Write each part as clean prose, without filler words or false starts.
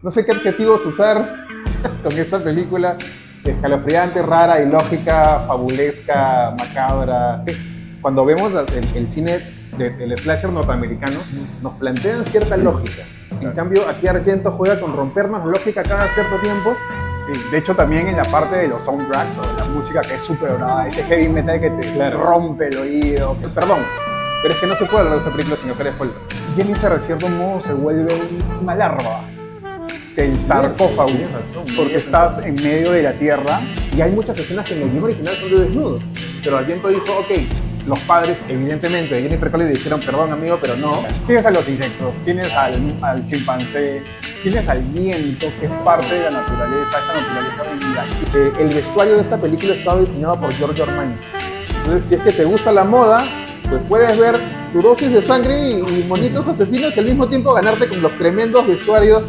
No sé qué adjetivos usar con esta película escalofriante, rara, ilógica, fabulesca, macabra. Cuando vemos el cine del slasher norteamericano, nos plantean cierta lógica. En cambio, aquí Argento juega con rompernos la lógica cada cierto tiempo. Sí, de hecho también en la parte de los soundtracks o de la música que es súper brava, ese heavy metal que te rompe el oído. Perdón, pero es que no se puede hablar de esta película sin hacer spoiler. Jennifer de cierto modo se vuelve una larva del sarcófago, porque estás en medio de la tierra. Y hay muchas escenas que en el guion original son de desnudos. Pero Argento dijo, ok, los padres, evidentemente, de Jennifer Connelly dijeron, perdón amigo, pero no. Tienes a los insectos, tienes al chimpancé, tienes al viento, que es parte de la naturaleza, esta naturaleza viva. El vestuario de esta película estaba diseñado por Giorgio Armani. Entonces, si es que te gusta la moda, pues puedes ver tu dosis de sangre y monitos asesinos y al mismo tiempo ganarte con los tremendos vestuarios.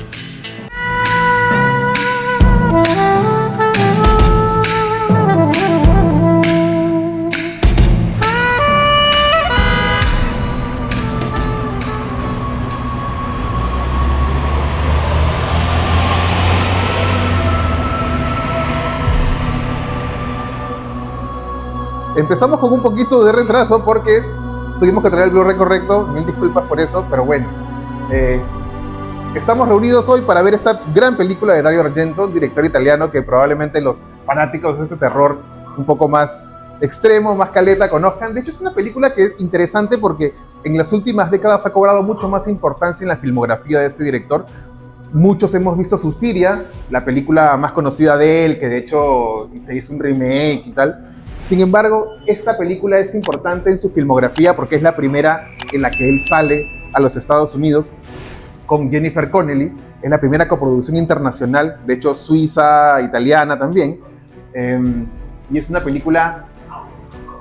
Empezamos con un poquito de retraso porque tuvimos que traer el Blu-ray correcto, mil disculpas por eso, pero bueno. Estamos reunidos hoy para ver esta gran película de Dario Argento, un director italiano que probablemente los fanáticos de este terror un poco más extremo, más caleta, conozcan. De hecho, es una película que es interesante porque en las últimas décadas ha cobrado mucho más importancia en la filmografía de este director. Muchos hemos visto Suspiria, la película más conocida de él, que de hecho se hizo un remake y tal. Sin embargo, esta película es importante en su filmografía porque es la primera en la que él sale a los Estados Unidos con Jennifer Connelly. Es la primera coproducción internacional, de hecho suiza, italiana también. Y es una película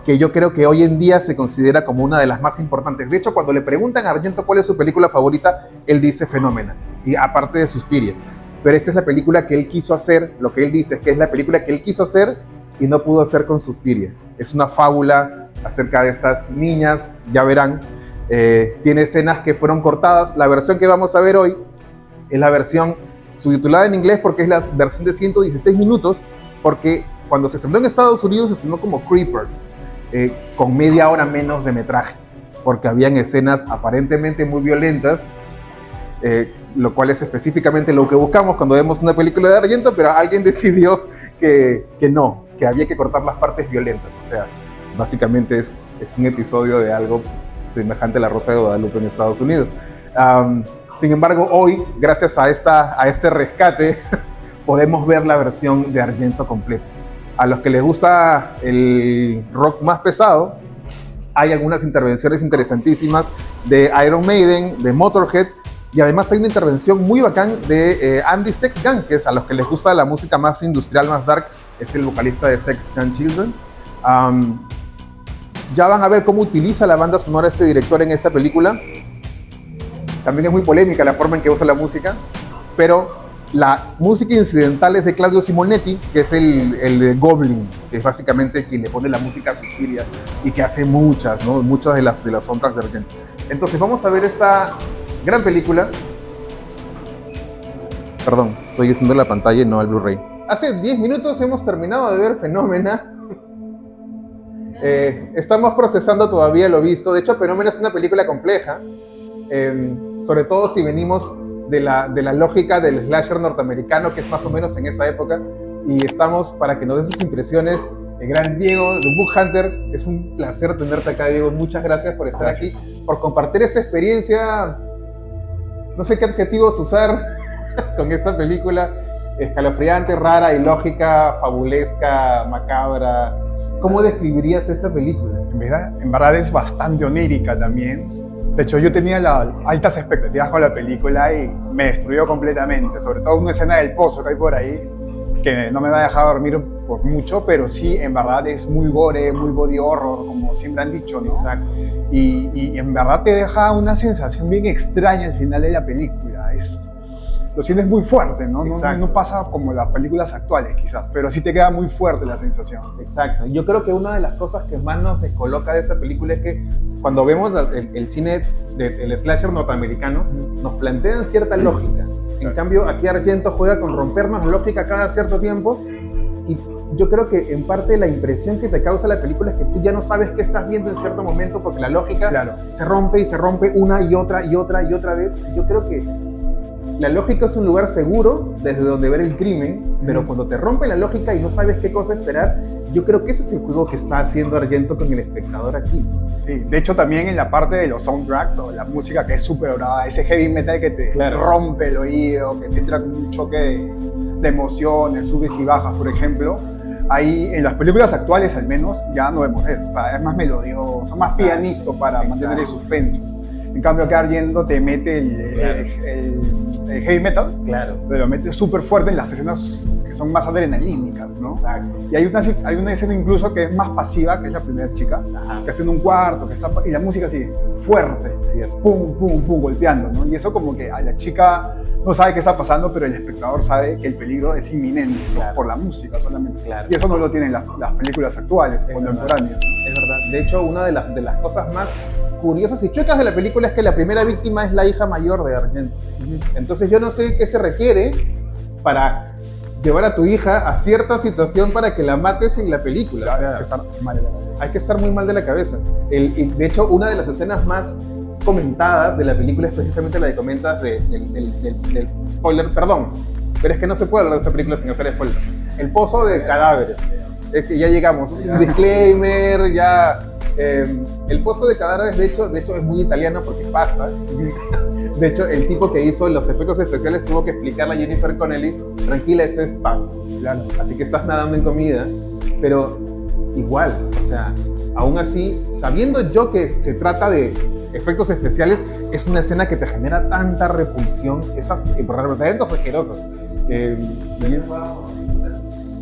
que yo creo que hoy en día se considera como una de las más importantes. De hecho, cuando le preguntan a Argento cuál es su película favorita, él dice Phenomena, y aparte de Suspiria. Pero esta es la película que él quiso hacer, lo que él dice es que es la película que él quiso hacer y no pudo hacer con Suspiria. Es una fábula acerca de estas niñas, ya verán. Tiene escenas que fueron cortadas. La versión que vamos a ver hoy es la versión subtitulada en inglés porque es la versión de 116 minutos, porque cuando se estrenó en Estados Unidos se estrenó como Creepers, con media hora menos de metraje, porque habían escenas aparentemente muy violentas, lo cual es específicamente lo que buscamos cuando vemos una película de Argento, pero alguien decidió que no, que había que cortar las partes violentas. O sea, básicamente es un episodio de algo semejante a La Rosa de Guadalupe en Estados Unidos. Sin embargo, hoy, gracias a este rescate, podemos ver la versión de Argento completa. A los que les gusta el rock más pesado, hay algunas intervenciones interesantísimas de Iron Maiden, de Motorhead, y además hay una intervención muy bacán de Andy Sex Gang, que es a los que les gusta la música más industrial, más dark, es el vocalista de Sex Gang Children. Ya van a ver cómo utiliza la banda sonora este director en esta película. También es muy polémica la forma en que usa la música, pero la música incidental es de Claudio Simonetti, que es el de Goblin, que es básicamente quien le pone la música a Suspiria y que hace muchas de las soundtracks de Argento. Entonces vamos a ver esta gran película. Perdón, estoy haciendo la pantalla y no al Blu-ray. Hace 10 minutos hemos terminado de ver Phenomena. Estamos procesando todavía lo visto. De hecho, Phenomena es una película compleja, sobre todo si venimos de la lógica del slasher norteamericano, que es más o menos en esa época. Y estamos para que nos des sus impresiones. El gran Diego de Book Hunter, es un placer tenerte acá, Diego. Muchas gracias por estar aquí, por compartir esta experiencia. No sé qué adjetivos usar con esta película. Escalofriante, rara, ilógica, fabulesca, macabra. ¿Cómo describirías esta película? En verdad es bastante onírica también. De hecho, yo tenía altas expectativas con la película y me destruyó completamente. Sobre todo una escena del pozo que hay por ahí, que no me va a dejar dormir por mucho, pero sí, en verdad es muy gore, muy body horror, como siempre han dicho, ¿no? Exacto. Y en verdad te deja una sensación bien extraña al final de la película. Lo sientes muy fuerte, ¿no? No pasa como las películas actuales, quizás, pero sí te queda muy fuerte la sensación. Exacto. Yo creo que una de las cosas que más nos descoloca de esta película es que cuando vemos el cine del slasher norteamericano, nos plantean cierta lógica. En cambio, aquí Argento juega con rompernos la lógica cada cierto tiempo y yo creo que en parte la impresión que te causa la película es que tú ya no sabes qué estás viendo en cierto momento porque la lógica se rompe y se rompe una y otra y otra y otra vez. Yo creo que la lógica es un lugar seguro desde donde ver el crimen, pero cuando te rompe la lógica y no sabes qué cosa esperar, yo creo que ese es el juego que está haciendo Argento con el espectador aquí. Sí, de hecho también en la parte de los soundtracks o la música que es súper brava, ese heavy metal que te rompe el oído, que te entra con un choque de emociones, subes y bajas, por ejemplo. Ahí en las películas actuales al menos ya no vemos eso, o sea, es más melodioso, más pianito para mantener el suspenso. En cambio acá Argento te mete el heavy metal, pero lo mete súper fuerte en las escenas que son más adrenalínicas, ¿no? Exacto. Y hay una escena incluso que es más pasiva, que es la primera chica, que está en un cuarto, y la música así, fuerte, pum, pum, pum, golpeando, ¿no? Y eso como que a la chica no sabe qué está pasando, pero el espectador sabe que el peligro es inminente, por la música solamente. Y eso no lo tienen las películas actuales, contemporáneas. Es verdad. De hecho, una de las cosas más curiosas y chuecas de la película es que la primera víctima es la hija mayor de Argento. Entonces yo no sé qué se requiere para llevar a tu hija a cierta situación para que la mates en la película. Hay que estar muy mal de la cabeza. De hecho, una de las escenas más comentadas de la película es precisamente la que comentas del spoiler, perdón, pero es que no se puede hablar de esta película sin hacer spoiler. El pozo de cadáveres. Es que ya llegamos. Disclaimer, ya... el pozo de cadáveres, de hecho es muy italiano porque es pasta. De hecho, el tipo que hizo los efectos especiales tuvo que explicarle a Jennifer Connelly, tranquila, esto es pasta. Así que estás nadando en comida, pero igual, o sea, aún así, sabiendo yo que se trata de efectos especiales, es una escena que te genera tanta repulsión, esas eventos asquerosos.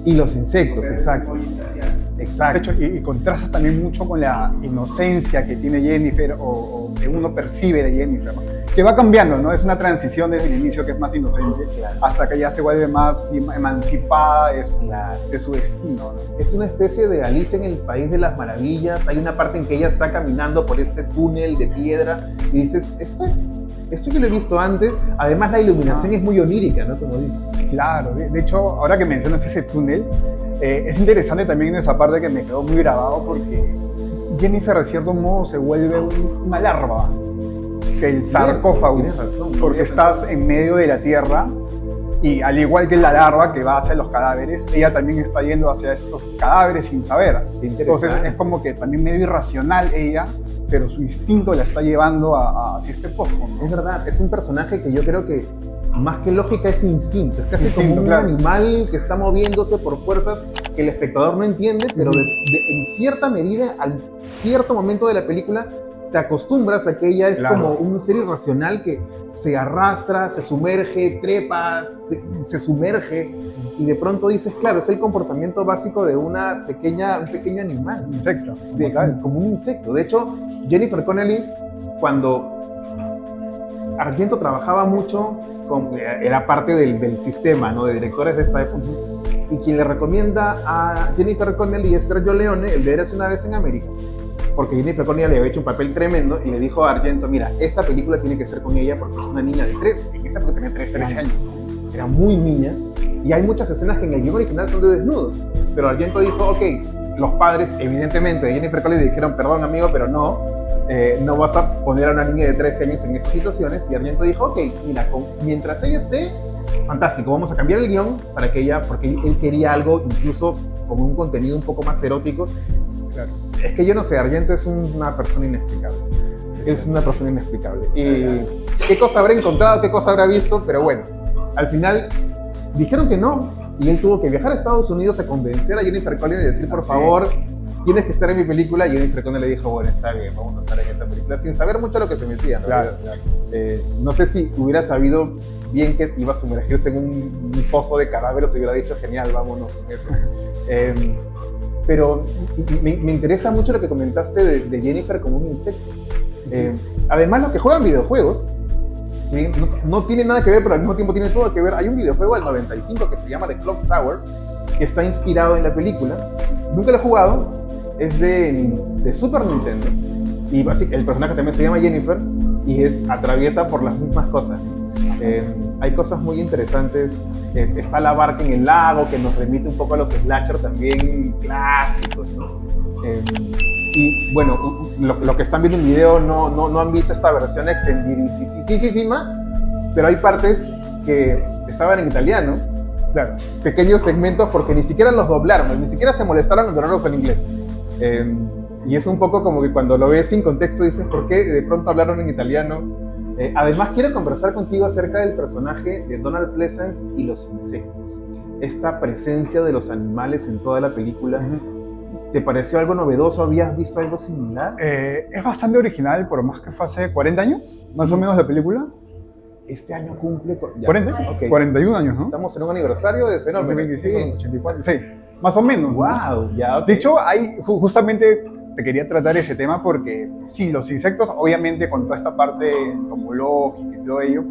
Y los insectos, exacto. De hecho, y contrastas también mucho con la inocencia que tiene Jennifer o que uno percibe de Jennifer, ¿no? Que va cambiando, ¿no? Es una transición desde el inicio que es más inocente hasta que ya se vuelve más emancipada de su destino, ¿no? Es una especie de Alicia en el País de las Maravillas. Hay una parte en que ella está caminando por este túnel de piedra y dices, esto yo lo he visto antes. Además la iluminación es muy onírica, ¿no? Como dices. Claro, de hecho, ahora que mencionas ese túnel, es interesante también esa parte que me quedó muy grabado porque Jennifer de cierto modo se vuelve una larva del sarcófago, porque estás en medio de la tierra y al igual que la larva que va hacia los cadáveres, ella también está yendo hacia estos cadáveres sin saber. Entonces es como que también medio irracional ella, pero su instinto la está llevando hacia este pozo, ¿no? Es verdad, es un personaje que yo creo que más que lógica es instinto, es casi como un animal que está moviéndose por fuerzas que el espectador no entiende, pero en cierta medida, al cierto momento de la película, te acostumbras a que ella es como un ser irracional que se arrastra, se sumerge, trepa, se sumerge, y de pronto dices, claro, es el comportamiento básico de un pequeño animal. Insecto. Como un insecto. De hecho, Jennifer Connelly, cuando Argento trabajaba mucho, era parte del sistema, ¿no? De directores de esta época, y quien le recomienda a Jennifer Connelly es Sergio Leone, el de Érase una vez en América, porque Jennifer Connelly le había hecho un papel tremendo y le dijo a Argento, mira, esta película tiene que ser con ella porque es una niña de 13, en esa época tenía 13 años, era muy niña, y hay muchas escenas que en el guion original son de desnudos, pero Argento dijo, ok, los padres evidentemente de Jennifer Connelly dijeron, perdón amigo, pero no vas a poner a una niña de 13 años en esas situaciones, y Argento dijo, ok, mira, mientras ella esté, fantástico, vamos a cambiar el guión para que ella, porque él quería algo incluso como un contenido un poco más erótico. Claro. Es que yo no sé, Argento es una persona inexplicable. Es una persona inexplicable. Y qué cosa habrá encontrado, qué cosa habrá visto, pero bueno, al final dijeron que no, y él tuvo que viajar a Estados Unidos a convencer a Jennifer Connelly y decir, por favor, tienes que estar en mi película, y Jennifer Connelly le dijo, bueno, está bien, vamos a estar en esa película, sin saber mucho lo que se metía, ¿no? Claro. No sé si hubiera sabido bien que iba a sumergirse en un pozo de cadáveres, se hubiera dicho, genial, vámonos con eso. Pero me interesa mucho lo que comentaste de Jennifer como un insecto. Además, los que juegan videojuegos, no tiene nada que ver, pero al mismo tiempo tiene todo que ver. Hay un videojuego del 95 que se llama The Clock Tower, que está inspirado en la película. Nunca lo he jugado, es de Super Nintendo, y el personaje también se llama Jennifer, y atraviesa por las mismas cosas. hay cosas muy interesantes. Está la barca en el lago, que nos remite un poco a los slasher también clásicos, ¿no? Y bueno, lo que están viendo en el video no han visto esta versión extendidísima, pero hay partes que estaban en italiano, Claro. pequeños segmentos, porque ni siquiera los doblaron, ni siquiera se molestaron en doblarlos en inglés. Y es un poco como que cuando lo ves sin contexto dices, ¿por qué de pronto hablaron en italiano? Además, quiero conversar contigo acerca del personaje de Donald Pleasence y los insectos. Esta presencia de los animales en toda la película. ¿Te pareció algo novedoso? ¿Habías visto algo similar? Es bastante original, por más que fue hace 40 años, más o menos, la película. Este año cumple... Ya. 40, Okay. 41 años, ¿no? Estamos en un aniversario de Fenómeno. 2025, 84, sí, más o menos. Wow, ya, okay. De hecho, justamente te quería tratar ese tema porque sí, los insectos, obviamente con toda esta parte entomológica y todo ello,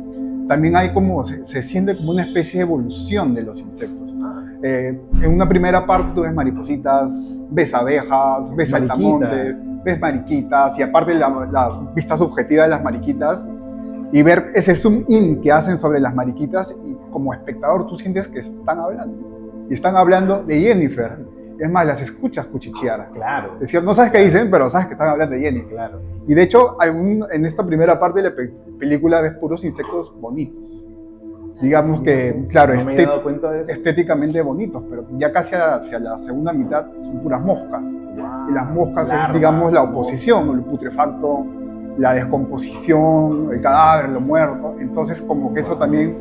también hay como, se siente como una especie de evolución de los insectos. En una primera parte tú ves maripositas, ves abejas, ves saltamontes, ves mariquitas, y aparte la vista subjetiva de las mariquitas, y ver ese zoom in que hacen sobre las mariquitas, y como espectador tú sientes que están hablando. Y están hablando de Jennifer. Es más, las escuchas cuchichear. Claro. Es decir, no sabes qué dicen, pero sabes que están hablando de Jennifer. Claro. Y de hecho, en esta primera parte de la película ves puros insectos bonitos. Digamos que, claro, No me he dado cuenta de eso. estéticamente bonitos, pero ya casi hacia la segunda mitad son puras moscas. Wow. Y las moscas Larvas, es, digamos, la oposición, el putrefacto, la descomposición, el cadáver, lo muerto. Entonces, como que eso también,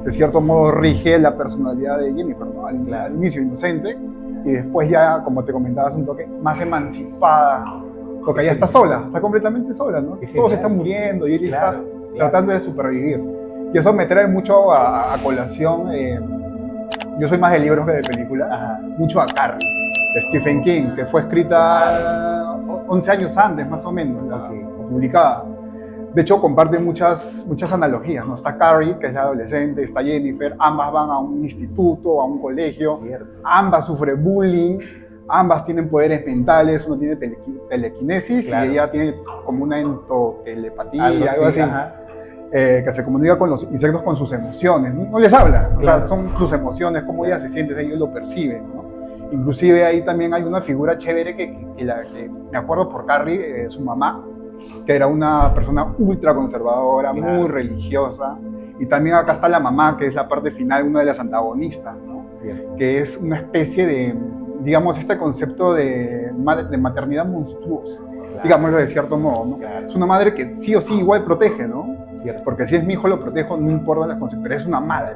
de cierto modo, rige la personalidad de Jennifer, ¿no? Al inicio inocente, y después ya, como te comentabas, un toque más emancipada, porque ella está sola, está completamente sola, ¿no? Todos están muriendo y ella está tratando de supervivir. Y eso me trae mucho a colación. Yo soy más de libros que de películas, mucho a Carrie, de Stephen King, que fue escrita 11 años antes, más o menos, o publicada. De hecho, comparte muchas analogías, ¿no? Está Carrie, que es la adolescente, está Jennifer, ambas van a un instituto, a un colegio, ambas sufren bullying, ambas tienen poderes mentales, uno tiene telequinesis y ella tiene como una entotelepatía, algo así. Que se comunica con los insectos con sus emociones, no les habla, o sea, son sus emociones, cómo ella se siente, ellos lo perciben, ¿no? Inclusive ahí también hay una figura chévere que me acuerdo por Carrie, su mamá, que era una persona ultra conservadora, muy religiosa, y también acá está la mamá, que es la parte final, una de las antagonistas, ¿no? Que es una especie de, digamos, este concepto de maternidad monstruosa, digámoslo de cierto modo, ¿no? Es una madre que sí o sí igual protege, ¿no? Porque si es mi hijo lo protejo, no importa las consecuencias, pero es una madre.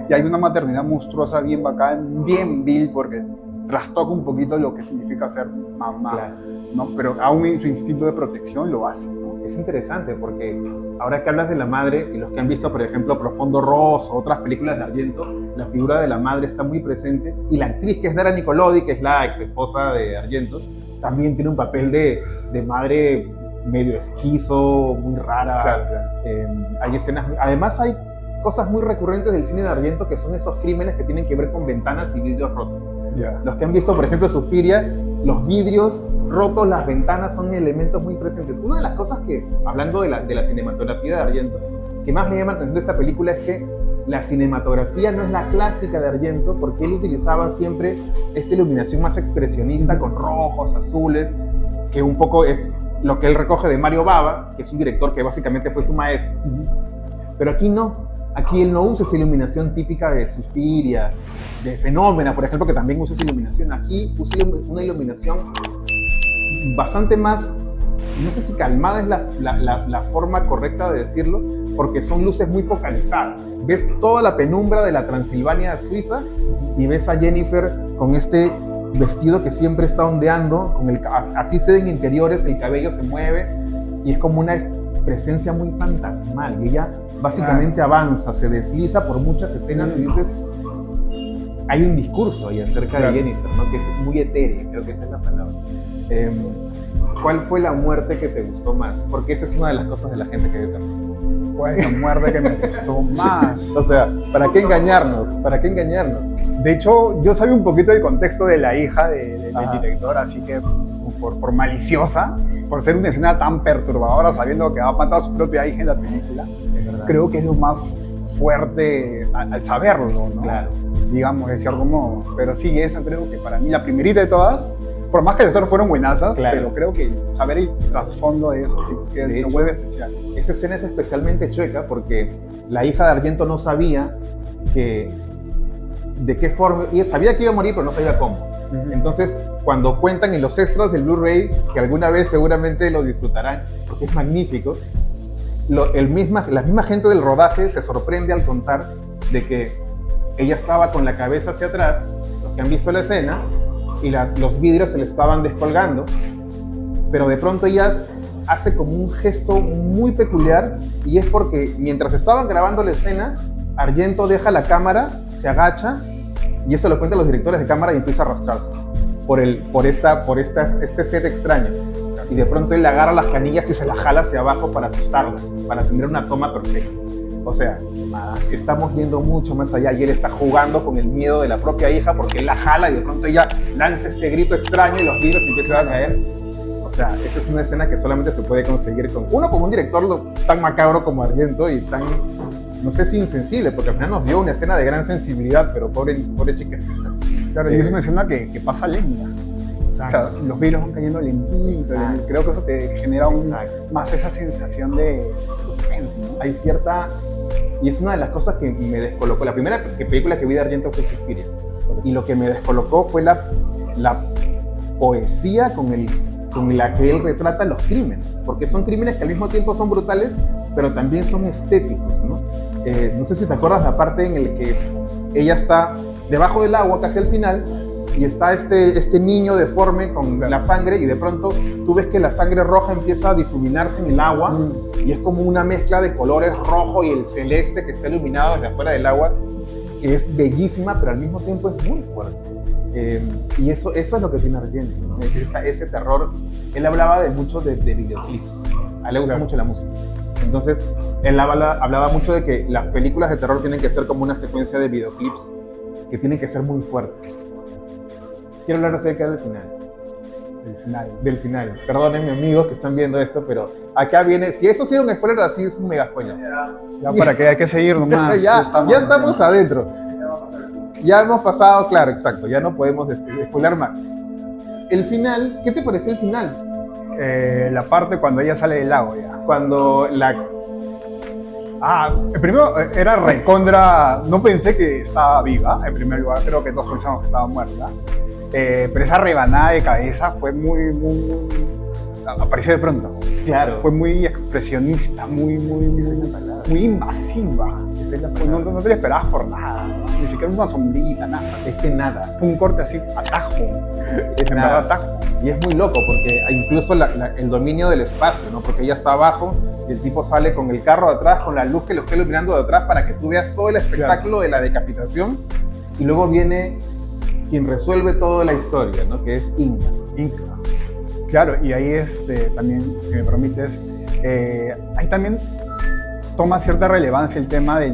Y hay una maternidad monstruosa bien bacán, bien vil, porque trastoca un poquito lo que significa ser mamá, ¿no? Pero aún en su instinto de protección lo hace, ¿no? Es interesante porque ahora que hablas de la madre, y los que han visto, por ejemplo, Profondo Rosso o otras películas de Argento, la figura de la madre está muy presente, y la actriz que es Dara Nicolodi, que es la ex esposa de Argento, también tiene un papel de madre medio esquizo, muy rara. Hay escenas, además hay cosas muy recurrentes del cine de Argento, que son esos crímenes que tienen que ver con ventanas y vidrios rotos. Los que han visto, por ejemplo, Suspiria, los vidrios rotos, las ventanas son elementos muy presentes. Una de las cosas que, hablando de la cinematografía de Argento, que más me llama la atención de esta película es que la cinematografía no es la clásica de Argento, porque él utilizaba siempre esta iluminación más expresionista, con rojos, azules, que un poco es lo que él recoge de Mario Bava, que es un director que básicamente fue su maestro. Pero aquí no. Aquí él no usa esa iluminación típica de Suspiria, de Fenómena, por ejemplo, que también usa esa iluminación. Aquí usa una iluminación bastante más, no sé si calmada es la forma correcta de decirlo, porque son luces muy focalizadas. Ves toda la penumbra de la Transilvania suiza y ves a Jennifer con este vestido que siempre está ondeando, así se ven interiores, el cabello se mueve y es como una presencia muy fantasmal. Y ella básicamente avanza, se desliza por muchas escenas y dices, hay un discurso ahí acerca de Jennifer, ¿no? Que es muy etérea, creo que esa es la palabra. ¿Cuál fue la muerte que te gustó más? Porque esa es una de las cosas de la gente que ve terror. ¿Cuál es la muerte que me gustó más? O sea, ¿para qué engañarnos? ¿Para qué engañarnos? De hecho, yo sabía un poquito del contexto de la hija del director, así que por maliciosa, por ser una escena tan perturbadora, sabiendo que ha matado a su propia hija en la película, creo que es lo más fuerte al saberlo, ¿no? Claro. Digamos, de cierto modo. Pero sí, esa creo que para mí, la primerita de todas, por más que las otras fueron buenazas, Claro. pero creo que saber el trasfondo de eso sí que De lo hecho, vuelve especial. Esa escena es especialmente chueca porque la hija de Argento no sabía de qué forma, ella sabía que iba a morir, pero no sabía cómo. Entonces, cuando cuentan en los extras del Blu-ray, que alguna vez seguramente lo disfrutarán, porque es magnífico, la misma gente del rodaje se sorprende al contar de que ella estaba con la cabeza hacia atrás, los que han visto la escena, y los vidrios se le estaban descolgando, pero de pronto ella hace como un gesto muy peculiar, y es porque mientras estaban grabando la escena, Argento deja la cámara, se agacha, y eso lo cuentan los directores de cámara y empieza a arrastrarse por este set extraño. Y de pronto él agarra las canillas y se las jala hacia abajo para asustarlo, para tener una toma perfecta. O sea, estamos yendo mucho más allá y él está jugando con el miedo de la propia hija porque él la jala y de pronto ella lanza este grito extraño y los vidrios empiezan a caer. O sea, esa es una escena que solamente se puede conseguir con un director tan macabro como Argento y tan, no sé si insensible, porque al final nos dio una escena de gran sensibilidad, pero pobre chica. Claro, y es una escena que pasa lenta. O sea, los vidrios van cayendo lentito. Creo que eso te genera más esa sensación de suspense, ¿no? Hay cierta... Y es una de las cosas que me descolocó. La primera película que vi de Argento fue Suspiria. Y lo que me descolocó fue la poesía con la que él retrata los crímenes. Porque son crímenes que al mismo tiempo son brutales, pero también son estéticos, ¿no? No sé si te acuerdas la parte en la que ella está debajo del agua, casi al final, y está este niño deforme con la sangre, y de pronto tú ves que la sangre roja empieza a difuminarse en el agua, y es como una mezcla de colores rojo y el celeste que está iluminado desde afuera del agua, que es bellísima, pero al mismo tiempo es muy fuerte. Y eso es lo que tiene Argento, ¿no? Ese terror. Él hablaba mucho de videoclips, a él le gusta mucho la música. Entonces, él hablaba mucho de que las películas de terror tienen que ser como una secuencia de videoclips que tienen que ser muy fuertes. Quiero hablar acerca del final. Del final. Perdónenme, amigos que están viendo esto, pero acá viene. Si eso sí era un spoiler, así es un mega spoiler. Ya para que hay que seguir nomás. ya estamos adentro. Ya hemos pasado, claro, exacto. Ya no podemos spoiler más. El final, ¿qué te pareció el final? La parte cuando ella sale del lago ya. Cuando primero era recontra. No pensé que estaba viva, en primer lugar. Creo que todos pensamos que estaba muerta. Pero esa rebanada de cabeza fue muy apareció de pronto. Claro. Fue muy expresionista, muy invasiva. No te la esperabas por nada. Ni siquiera una sombrita, nada. Es que nada. Fue un corte así, atajo. En verdad, atajo. Y es muy loco porque incluso el dominio del espacio, ¿no? Porque ella está abajo y el tipo sale con el carro de atrás, con la luz que lo está iluminando de atrás para que tú veas todo el espectáculo de la decapitación. Y luego viene quien resuelve toda la historia, ¿no? Que es Inca. Claro, y ahí también, si me permites, ahí también toma cierta relevancia el tema de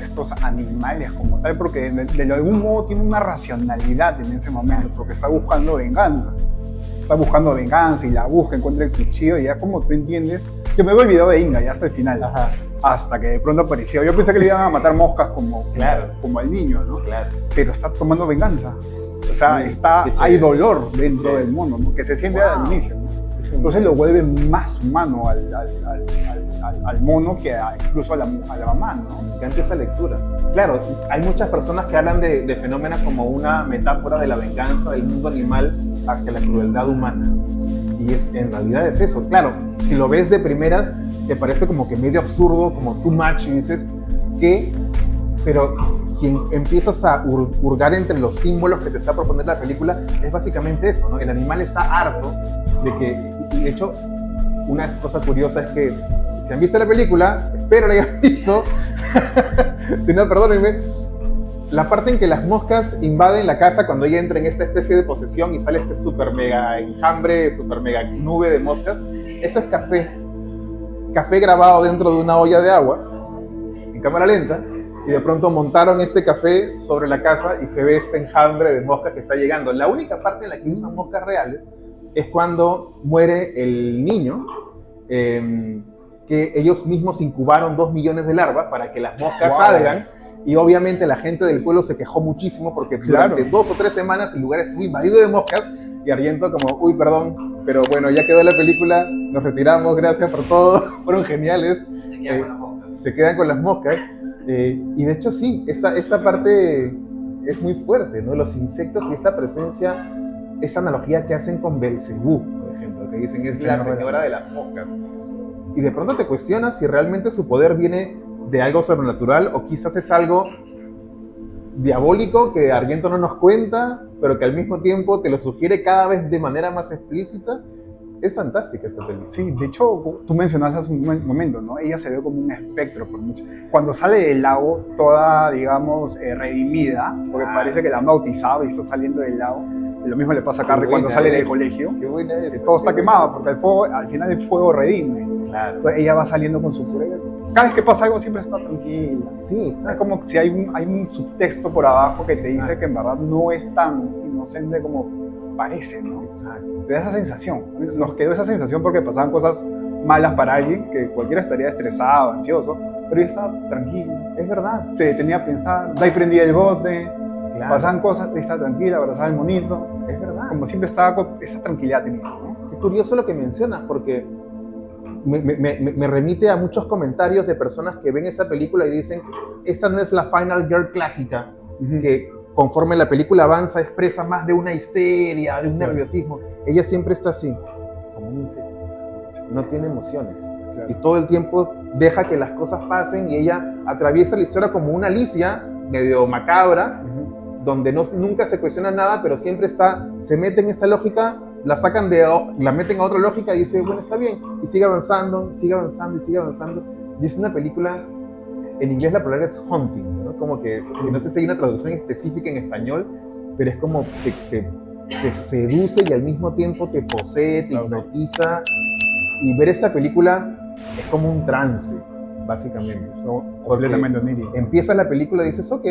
estos animales como tal, porque de algún modo tiene una racionalidad en ese momento, porque está buscando venganza. Está buscando venganza y la busca, encuentra el cuchillo y ya como tú entiendes, yo me veo el video de Inga ya hasta el final. Ajá. Hasta que de pronto apareció. Yo pensé que le iban a matar moscas como al niño, ¿no? Claro. Pero está tomando venganza. O sea, hay dolor dentro del mono, ¿no? Que se siente al inicio, ¿no? Entonces lo vuelve más humano al mono que incluso a la mamá, ¿no? Me encanta esa lectura. Claro, hay muchas personas que hablan de fenómenos como una metáfora de la venganza del mundo animal hacia la crueldad humana. Y en realidad es eso. Claro, si lo ves de primeras, te parece como que medio absurdo, como too much, y dices, ¿qué? Pero si empiezas a hurgar entre los símbolos que te está proponiendo la película, es básicamente eso, ¿no? El animal está harto de que, y de hecho, una cosa curiosa es que si han visto la película, espero la hayan visto, si no, perdónenme, la parte en que las moscas invaden la casa cuando ella entra en esta especie de posesión y sale este super mega enjambre, super mega nube de moscas, eso es café grabado dentro de una olla de agua, en cámara lenta, y de pronto montaron este café sobre la casa y se ve este enjambre de moscas que está llegando. La única parte en la que usan moscas reales es cuando muere el niño, que que ellos mismos incubaron 2 millones de larvas para que las moscas Wow. salgan. Y obviamente la gente del pueblo se quejó muchísimo porque Claro. durante 2 o 3 semanas el lugar estuvo invadido de moscas. Y Argento como, uy, perdón, pero bueno, ya quedó la película, nos retiramos, gracias por todo, fueron geniales. Se quedan con las moscas. Y de hecho sí, esta parte es muy fuerte, ¿no? Los insectos y esta presencia, esa analogía que hacen con Belcebú, por ejemplo, que dicen es la señora de las moscas. Y de pronto te cuestionas si realmente su poder viene de algo sobrenatural o quizás es algo diabólico que Argento no nos cuenta, pero que al mismo tiempo te lo sugiere cada vez de manera más explícita. Es fantástica esa película. Sí, de hecho, tú mencionaste hace un momento, ¿no? Ella se ve como un espectro por mucho. Cuando sale del lago, toda, digamos, redimida, porque parece que la han bautizado y está saliendo del lago. Y lo mismo le pasa a Carrie cuando sale del colegio. Qué buena es. Que todo está quemado, porque el fuego, al final el fuego redime. Claro. Entonces ella va saliendo con su pura. Cada vez que pasa algo siempre está tranquila. Sí, Es como si hay un subtexto por abajo que te dice que en verdad no es tan inocente como parece, ¿no? exacto. Te da esa sensación. A mí nos quedó esa sensación porque pasaban cosas malas para alguien, que cualquiera estaría estresado, ansioso, pero ella estaba tranquila. Es verdad. Se detenía a pensar, de ahí prendía el bote, Claro. pasaban cosas, ella estaba tranquila, abrazaba el monito. Es verdad. Como siempre estaba con esa tranquilidad tenía, ¿no? Es curioso lo que mencionas porque me remite a muchos comentarios de personas que ven esta película y dicen, esta no es la Final Girl clásica, que conforme la película avanza expresa más de una histeria, de un nerviosismo. Ella siempre está así, como un insecto. No tiene emociones. Claro. Y todo el tiempo deja que las cosas pasen y ella atraviesa la historia como una Alicia, medio macabra, donde nunca se cuestiona nada, pero siempre se mete en esta lógica, la meten a otra lógica y dice, bueno, está bien, y sigue avanzando, sigue avanzando y sigue avanzando. Y es una película, en inglés la palabra es haunting, ¿no? Como que no sé si hay una traducción específica en español, pero es como te seduce y al mismo tiempo te posee, te hipnotiza. Y ver esta película es como un trance, básicamente. Completamente onírico. Empieza la película y dices, ok,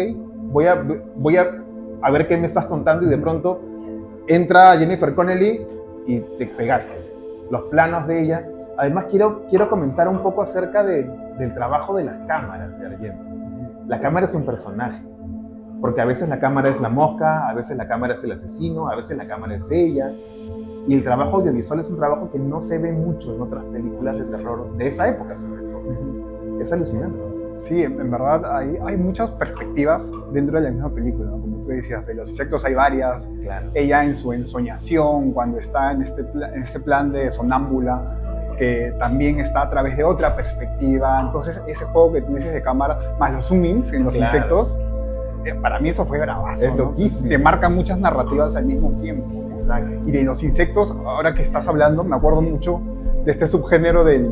voy a ver qué me estás contando, y de pronto entra Jennifer Connelly y te pegaste. Los planos de ella. Además, quiero comentar un poco acerca del trabajo de las cámaras de Argento. La cámara es un personaje, porque a veces la cámara es la mosca, a veces la cámara es el asesino, a veces la cámara es ella. Y el trabajo audiovisual es un trabajo que no se ve mucho en otras películas de terror de esa época, sobre todo. Es alucinante. Sí, en verdad hay muchas perspectivas dentro de la misma película, ¿no? Como tú decías, de los insectos hay varias. Claro. Ella en su ensoñación, cuando está en este plan de sonámbula, que también está a través de otra perspectiva. Entonces, ese juego que tú dices de cámara, más los zoom-ins en los insectos, para mí eso fue bravazo. Es loquísimo. Te marcan muchas narrativas al mismo tiempo. Exacto. Y de los insectos, ahora que estás hablando, me acuerdo mucho de este subgénero del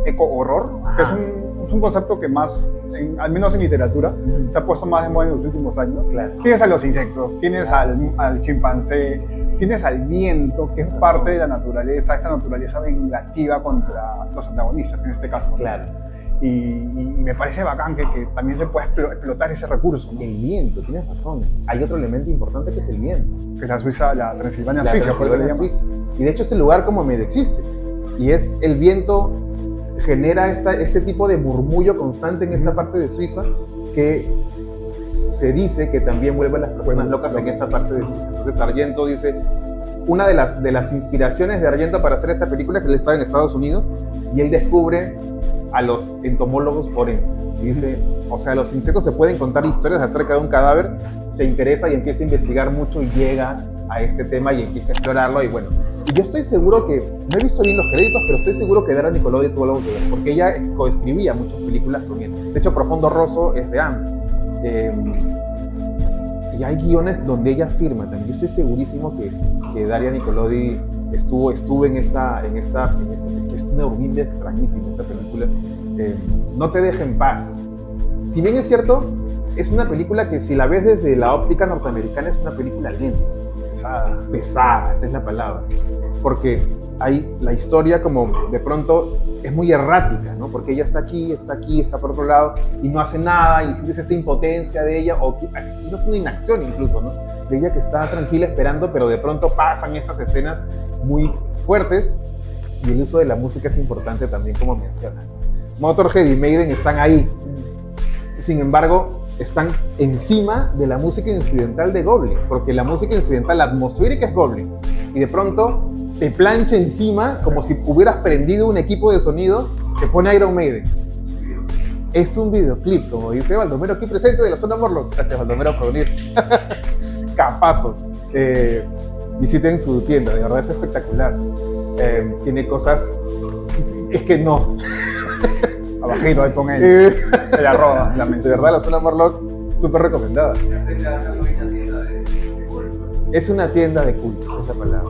eco-horror, que es un concepto que más, al menos en literatura, se ha puesto más de moda en los últimos años. Claro. Tienes a los insectos, tienes al chimpancé, tienes al viento, que es parte de la naturaleza, esta naturaleza vengativa contra los antagonistas, en este caso. Claro. Y me parece bacán que también se pueda explotar ese recurso, ¿no? El viento, tienes razón. Hay otro elemento importante que es el viento. Que es la Suiza, la Transilvania La Suiza, por eso le llaman. Suiza. Y de hecho este lugar como medio existe. Y es el viento genera este tipo de murmullo constante en esta parte de Suiza que se dice que también vuelve a las personas locas en esta parte de Suiza. Entonces Argento dice, una de las inspiraciones de Argento para hacer esta película es que él estaba en Estados Unidos y él descubre a los entomólogos forenses. Y dice, o sea, los insectos se pueden contar historias acerca de un cadáver, se interesa y empieza a investigar mucho y llega a este tema y empieza a explorarlo. Y bueno, y yo estoy seguro que, no he visto bien los créditos, pero estoy seguro que Dara Nicolodi tuvo algo que ver, porque ella coescribía muchas películas con él. De hecho, Profundo Rosso es de Am. Y hay guiones donde ella firma también. Yo estoy segurísimo que Daria Nicolodi estuvo en esta que es una urdimbre extrañísima esta película. No te deja en paz. Si bien es cierto, es una película que si la ves desde la óptica norteamericana es una película lenta. Pesada, esa es la palabra. Porque hay la historia como de pronto es muy errática, ¿no? Porque ella está aquí, está por otro lado y no hace nada y tienes esta impotencia de ella, o quizás una inacción incluso, ¿no? De ella que está tranquila esperando, pero de pronto pasan estas escenas muy fuertes y el uso de la música es importante también, como menciona. Motorhead y Maiden están ahí. Sin embargo, están encima de la música incidental de Goblin, porque la música incidental, la atmosférica es Goblin, y de pronto te plancha encima como si hubieras prendido un equipo de sonido, te pone Iron Maiden. Es un videoclip, como dice Baldomero aquí presente de la zona Morlock. Gracias, Baldomero, por venir. Capazo. Visiten su tienda, de verdad es espectacular. Tiene cosas... Es que no. Abajito, ahí pon el arroba, la De mención. verdad, la zona Morlock, súper recomendada. Es una tienda de culto, esa es la palabra.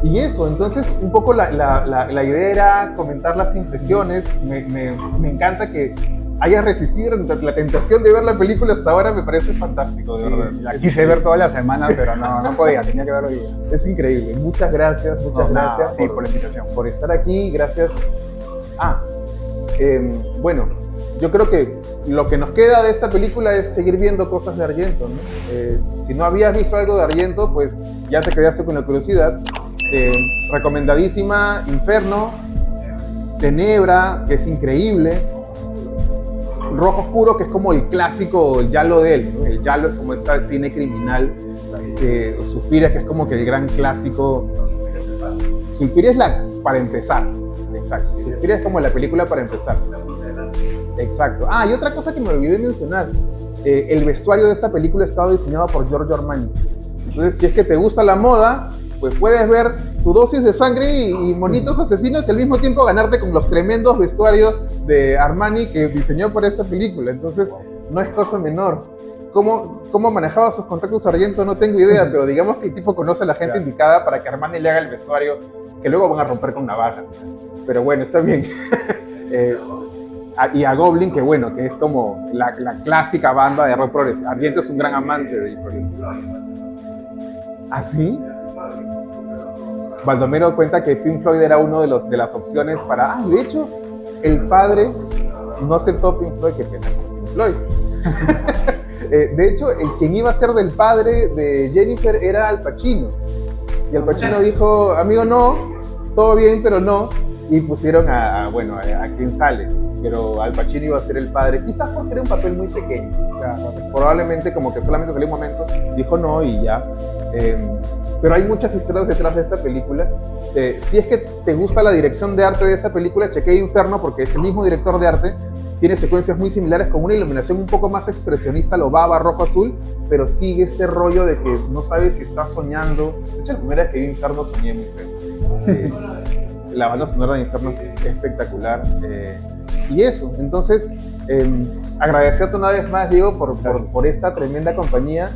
Y eso, entonces, un poco la idea era comentar las impresiones. Me encanta que hayas resistido la tentación de ver la película hasta ahora, me parece fantástico, de Sí, verdad. la quise ver toda la semana, pero no podía, tenía que verlo hoy día. Es increíble. Muchas gracias, Nada, gracias a ti por la invitación. por estar aquí. Gracias. Bueno, yo creo que lo que nos queda de esta película es seguir viendo cosas de Argento, ¿no? Si no habías visto algo de Argento, pues ya te quedaste con la curiosidad. Recomendadísima, Inferno, Tenebra, que es increíble, Rojo Oscuro, que es como el clásico, el giallo de él, ¿no? El giallo es como este cine criminal, Suspiria, que es como que el gran clásico. Suspiria es para empezar, exacto. Suspiria es como la película para empezar. Exacto. Y otra cosa que me olvidé mencionar, el vestuario de esta película ha estado diseñado por Giorgio Armani. Entonces, si es que te gusta la moda, pues puedes ver tu dosis de sangre y monitos asesinos y al mismo tiempo ganarte con los tremendos vestuarios de Armani que diseñó para esta película. Entonces, no es cosa menor. ¿Cómo manejaba sus contactos Argento? No tengo idea, pero digamos que el tipo conoce a la gente indicada para que Armani le haga el vestuario, que luego van a romper con navajas. Pero bueno, está bien. Y a Goblin, que bueno, que es como la clásica banda de rock progresivo. Argento es un gran amante del progresivo. ¿Así? Baldomero cuenta que Pink Floyd era uno de las opciones para... de hecho, el padre no aceptó Pink Floyd, que pena Pink Floyd. De hecho, quien iba a ser del padre de Jennifer era Al Pacino. Y Al Pacino dijo, amigo, no, todo bien, pero no. Y pusieron a quien sale. Pero Al Pacino iba a ser el padre, quizás porque era un papel muy pequeño. Probablemente como que solamente salió un momento, dijo no y ya. Pero hay muchas historias detrás de esta película. Si es que te gusta la dirección de arte de esta película, chequea Inferno porque es el mismo director de arte. Tiene secuencias muy similares con una iluminación un poco más expresionista, lo baba, rojo, azul, pero sigue este rollo de que no sabes si estás soñando. De hecho, la primera vez que vi Inferno soñé muy feo. La banda sonora de Inferno es espectacular. Y eso, entonces, agradecerte una vez más, Diego, por esta tremenda compañía.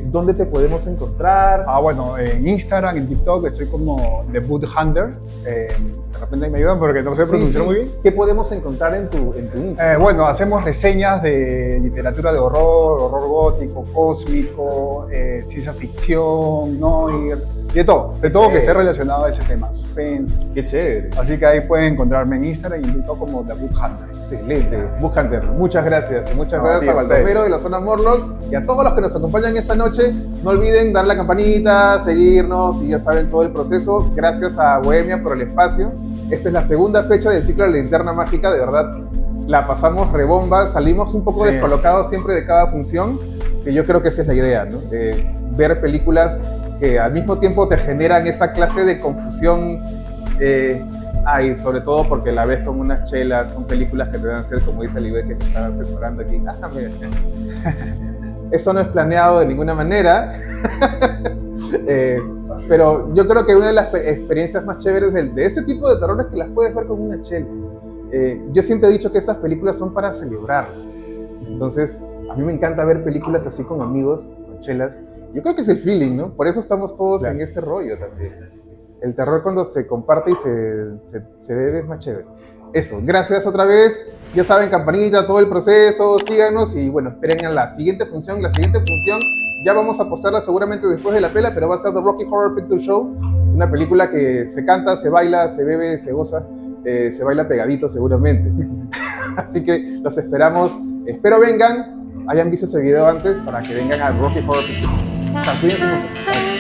¿Dónde te podemos encontrar? Bueno, en Instagram, en TikTok, estoy como The Boot Hunter. De repente me ayudan porque no sé pronunciar muy bien. ¿Qué podemos encontrar en tu Instagram? Bueno, hacemos reseñas de literatura de horror gótico, cósmico, ciencia ficción, noir, y de todo que esté relacionado a ese tema, suspense. Qué chévere. Así que ahí pueden encontrarme en Instagram y en TikTok como The Boot Hunter. Excelente, Boot Hunter. Muchas gracias. Muchas gracias a ustedes. Baldomero de la zona Morlock y a todos los que nos acompañan esta noche. No olviden dar la campanita, seguirnos y ya saben todo el proceso. Gracias a Bohemia por el espacio. Esta es la segunda fecha del ciclo de la Linterna Mágica. De verdad, la pasamos rebomba. Salimos un poco descolocados siempre de cada función, que yo creo que esa es la idea, ¿no? De ver películas que al mismo tiempo te generan esa clase de confusión. Y sobre todo porque la ves con unas chelas, son películas que te dan ser, como dice Oliver, que te están asesorando aquí. Mira. Eso no es planeado de ninguna manera. Pero yo creo que una de las experiencias más chéveres de este tipo de terror es que las puedes ver con una chela. Yo siempre he dicho que estas películas son para celebrarlas. Entonces, a mí me encanta ver películas así con amigos, con chelas. Yo creo que es el feeling, ¿no? Por eso estamos todos en este rollo también. El terror cuando se comparte y se bebe es más chévere. Eso, gracias otra vez. Ya saben, campanita, todo el proceso, síganos y bueno, esperen a la siguiente función. La siguiente función ya vamos a postarla seguramente después de la pela, pero va a ser The Rocky Horror Picture Show, una película que se canta, se baila, se bebe, se goza, se baila pegadito seguramente. Así que los esperamos. Espero vengan, hayan visto ese video antes para que vengan al Rocky Horror Picture Show. Cuídense mucho.